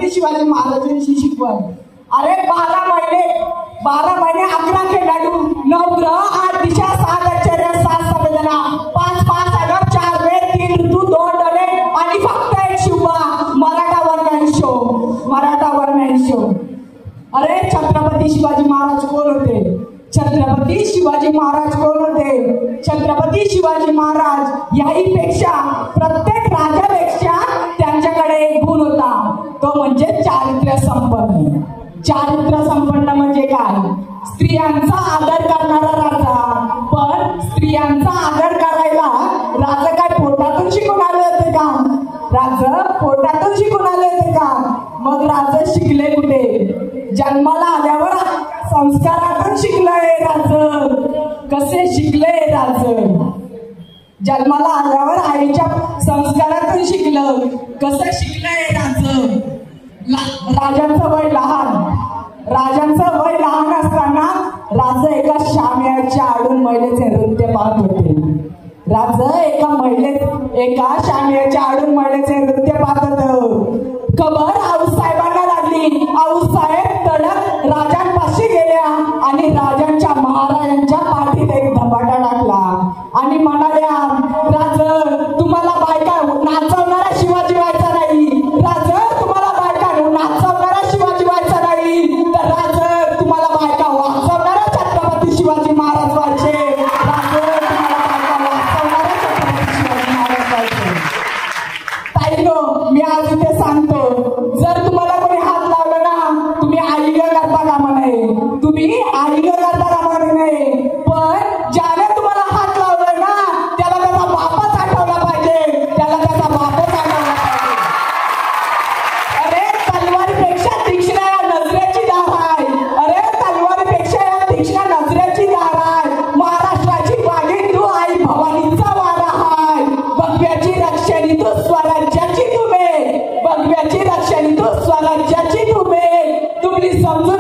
छत्रपती शिवाजी महाराजांची शिकवण. अरे 12 महिने 11 खेळाडू, 9 ग्रह, 8 दिशा, 7 आश्चर्य, 7 संवेदना, 5 अगर 4 वेद, 3 ऋतू, 2 डोळे आणि फक्त एक Shivba. Maratha one man show. अरे छत्रपती शिवाजी महाराज कोण होते? छत्रपती शिवाजी महाराज कोण होते? छत्रपती शिवाजी महाराज याहीपेक्षा प्रत्येक राजापेक्षा त्यांच्याकडे एक गुण होता, तो म्हणजे चारित्र्य संपन्न. चारित्र्य संपन्न म्हणजे काय? स्त्रियांचा आदर करणारा राजा. पण स्त्रियांचा आदर करायला राजा काय पोटातून शिकून आले होते का? राजा पोटातून शिकून आले होते का? मग राजा शिकले कुठे? जन्माला आल्यावर संस्कारातून शिकलंय राजा. कसे शिकले राजा? जन्माला आल्यावर आईच्या संस्कारातून शिकलं. कसं शिकलंय राजा? राजांचं वय लहान असताना राजा एका शामियाच्या आडून महिलेचे नृत्य पाहत होते. राजा एका शामियाच्या आडून महिलेचे नृत्य पाहत होते. खबर आऊसाहेबांना लागली. आऊसाहेब तडक राजांपाशी गेल्या आणि राजांच्या महाराजांच्या पाठीत एक धपाटा टाकला आणि म्हणाल्या, राजा तुम्हाला बायका नाचवणारा शिवाजी व्हायचा नाही. राजा तुम्हाला बायका नाचवणारा शिवाजी व्हायचा नाही, तर राजा तुम्हाला बायका वाचवणारा छत्रपती शिवाजी महाराज व्हायचे. राजा तुम्हाला बायका वाचवणारा छत्रपती शिवाजी महाराज व्हायचे. ताईनो, मी आज इथे सांगतो, जर तुम्हाला कोणी हात लावला ना, तुम्ही आईला करता कामा नये. पण ज्याने तुम्हाला हात लावला ना, त्याला त्याचा बापच आठवला पाहिजे. अरे तलवारीपेक्षा तीक्ष्ण या नजरेची धार आहे. महाराष्ट्राची बागी तू आई भवानीचा वारा हाय. भगव्याची रक्षणी तू स्वराज्याची तुम्ही. तुम्ही समजून